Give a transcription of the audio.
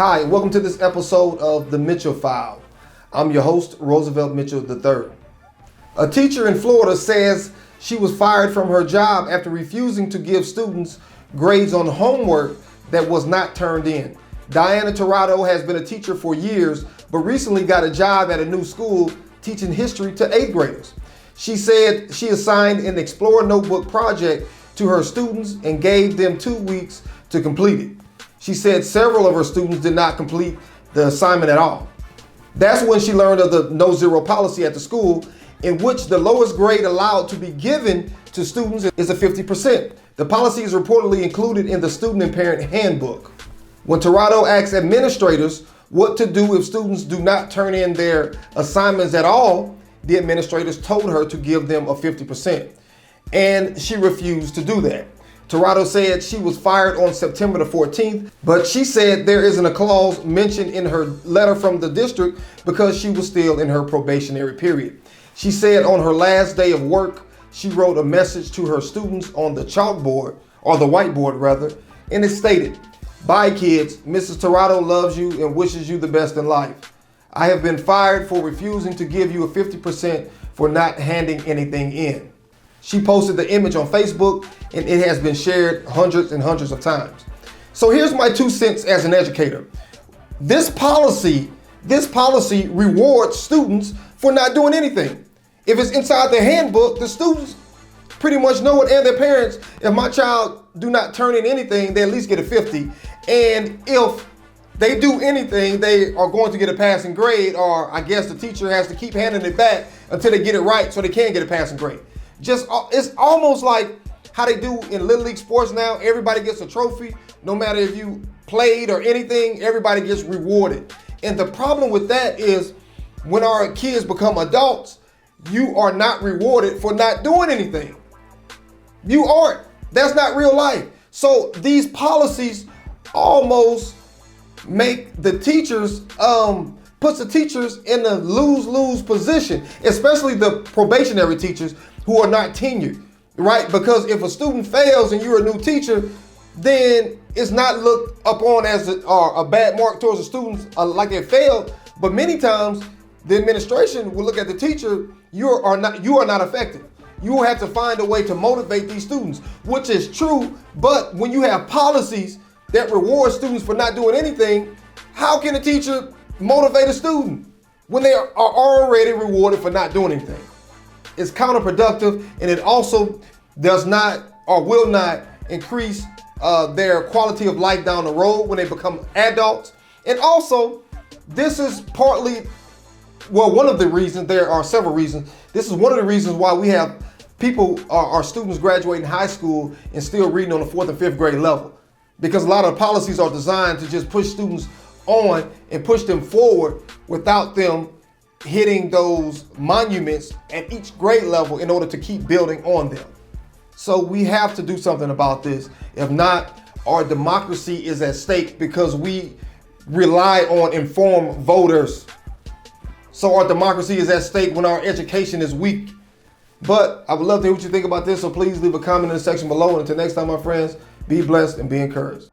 Hi, welcome to this episode of The Mitchell File. I'm your host, Roosevelt Mitchell III. A teacher in Florida says she was fired from her job after refusing to give students grades on homework that was not turned in. Diana Tirado has been a teacher for years, but recently got a job at a new school teaching history to 8th graders. She said she assigned an Explore Notebook project to her students and gave them 2 weeks to complete it. She said several of her students did not complete the assignment at all. That's when she learned of the no zero policy at the school, in which the lowest grade allowed to be given to students is a 50%. The policy is reportedly included in the student and parent handbook. When Tirado asked administrators what to do if students do not turn in their assignments at all, the administrators told her to give them a 50%. And she refused to do that. Tirado said she was fired on September the 14th, but she said there isn't a clause mentioned in her letter from the district because she was still in her probationary period. She said on her last day of work, she wrote a message to her students on the chalkboard, or the whiteboard rather, and it stated, "Bye kids, Mrs. Tirado loves you and wishes you the best in life. I have been fired for refusing to give you a 50% for not handing anything in." She posted the image on Facebook and it has been shared hundreds and hundreds of times. So here's my 2 cents as an educator. This policy rewards students for not doing anything. If it's inside the handbook, the students pretty much know it, and their parents. If my child do not turn in anything, they at least get a 50. And if they do anything, they are going to get a passing grade, or I guess the teacher has to keep handing it back until they get it right so they can get a passing grade. It's almost like how they do in Little League sports now. Everybody gets a trophy. No matter if you played or anything, everybody gets rewarded. And the problem with that is when our kids become adults, you are not rewarded for not doing anything. You aren't. That's not real life. So these policies almost make the teachers, puts the teachers in a lose-lose position, especially the probationary teachers who are not tenured, right? Because if a student fails and you're a new teacher, then it's not looked upon as a bad mark towards the students like they failed. But many times the administration will look at the teacher, you are not effective. You will have to find a way to motivate these students, which is true. But when you have policies that reward students for not doing anything, how can a teacher motivate a student when they are already rewarded for not doing anything? It's counterproductive, and it also does not or will not increase their quality of life down the road when they become adults. And also, this is partly, well, one of the reasons. There are several reasons. This is one of the reasons why we have our students graduating high school and still reading on the 4th and 5th grade level, because a lot of policies are designed to just push students on and push them forward without them hitting those monuments at each grade level in order to keep building on them. So we have to do something about this. If not, our democracy is at stake because we rely on informed voters. So our democracy is at stake when our education is weak. But I would love to hear what you think about this, so please leave a comment in the section below. And until next time, my friends, be blessed and be encouraged.